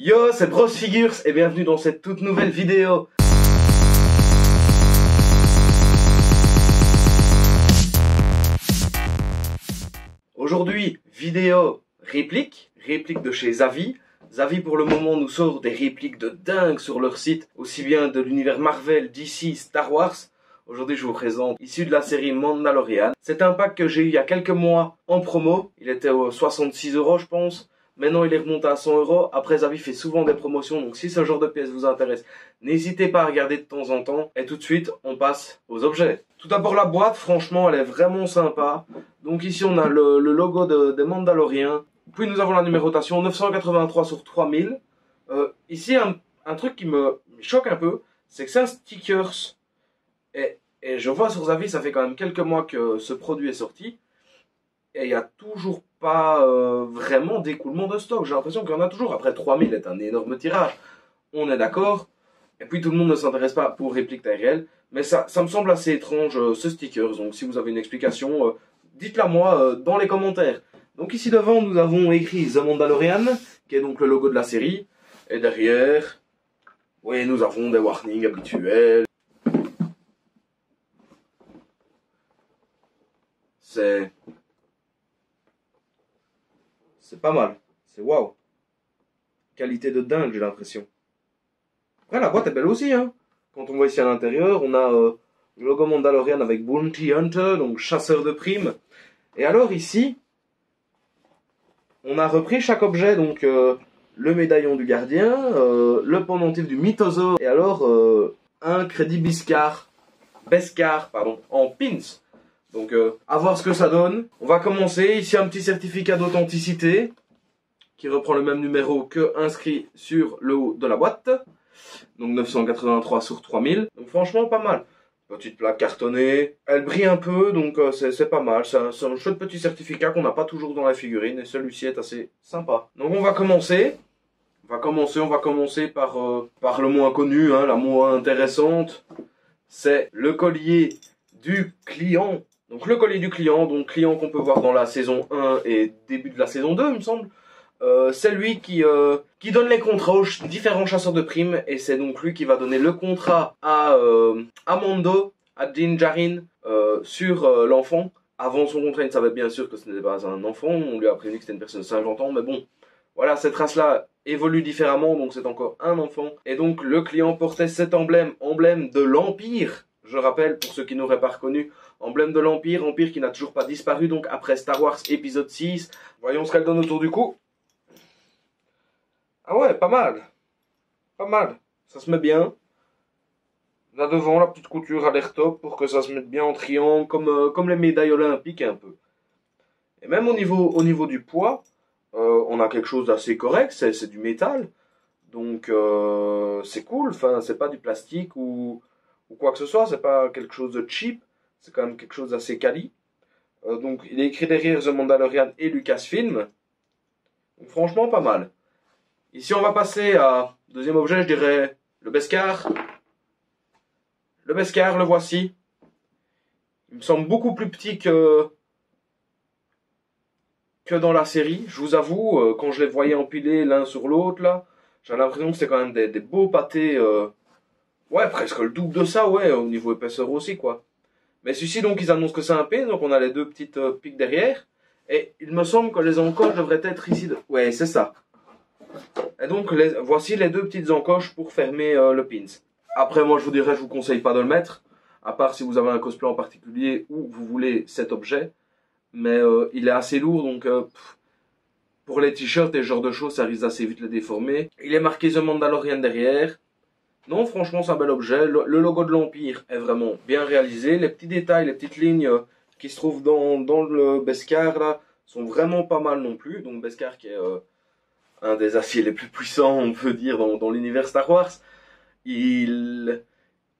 Yo, c'est Bros Figures et bienvenue dans cette toute nouvelle vidéo. Aujourd'hui, vidéo réplique de chez Zavvi. Zavvi pour le moment nous sort des répliques de dingue sur leur site, aussi bien de l'univers Marvel, DC, Star Wars. Aujourd'hui je vous présente, issu de la série Mandalorian. C'est un pack que j'ai eu il y a quelques mois en promo, il était aux 66 € je pense. Maintenant, il est remonté à 100 €. Après, Zavvi fait souvent des promotions. Donc, si ce genre de pièce vous intéresse, n'hésitez pas à regarder de temps en temps. Et tout de suite, on passe aux objets. Tout d'abord, la boîte, franchement, elle est vraiment sympa. Donc, ici, on a le logo des Mandaloriens. Puis, nous avons la numérotation 983 sur 3000. Ici, un truc qui me choque un peu, c'est que c'est un stickers. Et je vois sur Zavvi, ça fait quand même quelques mois que ce produit est sorti. Et il n'y a toujours pas vraiment d'écoulement de stock. J'ai l'impression qu'il y en a toujours. Après, 3000 est un énorme tirage. On est d'accord. Et puis, tout le monde ne s'intéresse pas pour réplique taille réelle. Mais ça me semble assez étrange, ce sticker. Donc, si vous avez une explication, dites-la moi dans les commentaires. Donc, ici devant, nous avons écrit The Mandalorian, qui est donc le logo de la série. Et derrière, oui, nous avons des warnings habituels. C'est pas mal, c'est waouh. Qualité de dingue, j'ai l'impression. Après, la boîte est belle aussi, hein. Quand on voit ici à l'intérieur, on a le logo Mandalorian avec Bounty Hunter, donc chasseur de primes. Et alors ici, on a repris chaque objet, donc le médaillon du gardien, le pendentif du mythosaure, et alors un crédit Beskar, en pins. Donc, à voir ce que ça donne. On va commencer. Ici, un petit certificat d'authenticité qui reprend le même numéro que inscrit sur le haut de la boîte. Donc, 983 sur 3000. Donc, franchement, pas mal. Petite plaque cartonnée. Elle brille un peu, donc c'est pas mal. C'est un chouette petit certificat qu'on n'a pas toujours dans la figurine. Et celui-ci est assez sympa. Donc, on va commencer. On va commencer par le moins connu, hein, la moins intéressante. C'est le collier du client. Donc le collier du client, donc client qu'on peut voir dans la saison 1 et début de la saison 2 il me semble. C'est lui qui donne les contrats aux différents chasseurs de primes. Et c'est donc lui qui va donner le contrat à Mando, à Din Djarin, sur l'enfant. Avant son contrat il savait bien sûr que ce n'était pas un enfant. On lui a prévenu que c'était une personne de 50 ans. Mais bon, voilà, cette race-là évolue différemment. Donc c'est encore un enfant. Et donc le client portait cet emblème de l'Empire. Je rappelle, pour ceux qui n'auraient pas reconnu, emblème de l'Empire, Empire qui n'a toujours pas disparu, donc après Star Wars épisode 6. Voyons ce qu'elle donne autour du cou. Ah ouais, pas mal. Pas mal. Ça se met bien. Là devant, la petite couture a l'air top pour que ça se mette bien en triangle, comme les médailles olympiques un peu. Et même au niveau du poids, on a quelque chose d'assez correct, c'est du métal. Donc c'est cool, enfin c'est pas du plastique ou quoi que ce soit, c'est pas quelque chose de cheap, c'est quand même quelque chose d'assez quali. Donc il est écrit derrière The Mandalorian et Lucasfilm. Donc franchement pas mal. Ici on va passer à deuxième objet, je dirais le Beskar. Le Beskar, le voici. Il me semble beaucoup plus petit que dans la série. Je vous avoue, quand je les voyais empilés l'un sur l'autre là, j'avais l'impression que c'était quand même des beaux pâtés. Ouais, presque le double de ça, ouais, au niveau épaisseur aussi, quoi. Mais celui-ci, donc, ils annoncent que c'est un P, donc on a les deux petites piques derrière. Et il me semble que les encoches devraient être ici. Ouais, c'est ça. Et donc, voici les deux petites encoches pour fermer le pins. Après, moi, je vous dirais, je vous conseille pas de le mettre. À part si vous avez un cosplay en particulier ou vous voulez cet objet. Mais il est assez lourd, donc pour les t-shirts et ce genre de choses, ça risque d'assez vite les déformer. Il est marqué The Mandalorian derrière. Non, franchement, c'est un bel objet. Le logo de l'Empire est vraiment bien réalisé. Les petits détails, les petites lignes qui se trouvent dans le Beskar, là, sont vraiment pas mal non plus. Donc, Beskar qui est un des aciers les plus puissants, on peut dire, dans l'univers Star Wars. Il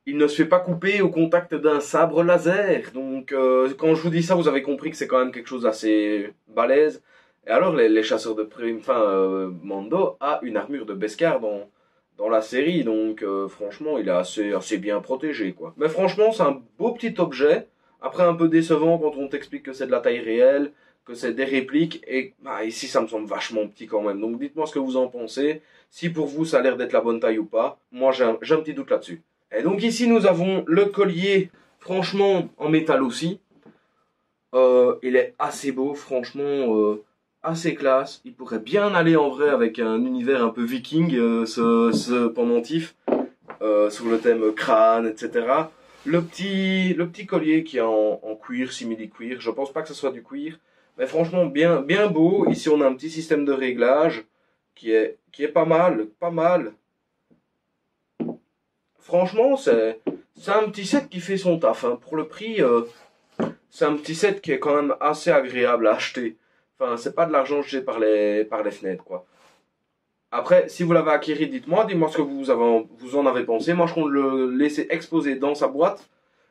ne se fait pas couper au contact d'un sabre laser. Donc, quand je vous dis ça, vous avez compris que c'est quand même quelque chose d'assez balèze. Et alors, les chasseurs de primes, Mando a une armure de Beskar dans la série, donc franchement il est assez bien protégé quoi. Mais franchement c'est un beau petit objet, après un peu décevant quand on t'explique que c'est de la taille réelle, que c'est des répliques et ici ça me semble vachement petit quand même. Donc dites-moi ce que vous en pensez, si pour vous ça a l'air d'être la bonne taille ou pas. Moi j'ai un petit doute là-dessus. Et donc ici nous avons le collier, franchement en métal aussi. Il est assez beau, franchement assez classe. Il pourrait bien aller en vrai avec un univers un peu viking, ce pendentif, sur le thème crâne, etc. Le petit collier qui est en cuir, simili-cuir. Je pense pas que ce soit du cuir. Mais franchement, bien beau. Ici, on a un petit système de réglage qui est pas mal. Pas mal. Franchement, c'est un petit set qui fait son taf. Hein. Pour le prix, c'est un petit set qui est quand même assez agréable à acheter. Enfin, c'est pas de l'argent jeté par les fenêtres, quoi. Après, si vous l'avez acquis, dites-moi ce que vous en avez pensé. Moi, je compte le laisser exposer dans sa boîte.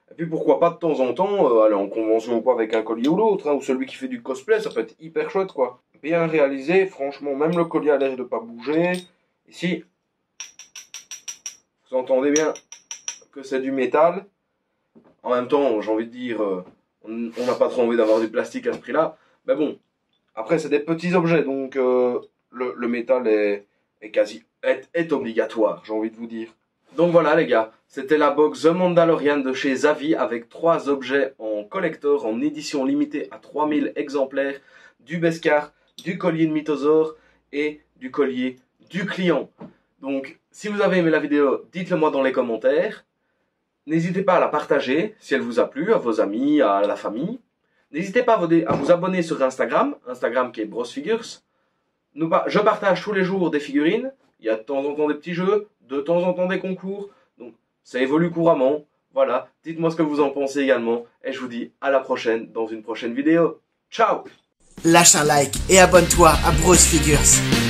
Et puis, pourquoi pas, de temps en temps, aller en convention ou quoi avec un collier ou l'autre, hein, ou celui qui fait du cosplay, ça peut être hyper chouette, quoi. Bien réalisé, franchement, même le collier a l'air de pas bouger. Ici, vous entendez bien que c'est du métal. En même temps, j'ai envie de dire, on n'a pas trop envie d'avoir du plastique à ce prix-là. Mais bon, après, c'est des petits objets, donc le métal est obligatoire, j'ai envie de vous dire. Donc voilà les gars, c'était la box The Mandalorian de chez Zavvi avec 3 objets en collector, en édition limitée à 3000 exemplaires, du Beskar, du collier de Mythosaur et du collier du client. Donc si vous avez aimé la vidéo, dites-le moi dans les commentaires. N'hésitez pas à la partager si elle vous a plu, à vos amis, à la famille. N'hésitez pas à vous abonner sur Instagram qui est Brosfigures. Je partage tous les jours des figurines. Il y a de temps en temps des petits jeux, de temps en temps des concours. Donc ça évolue couramment. Voilà, dites-moi ce que vous en pensez également. Et je vous dis à la prochaine dans une prochaine vidéo. Ciao! Lâche un like et abonne-toi à Brosfigures.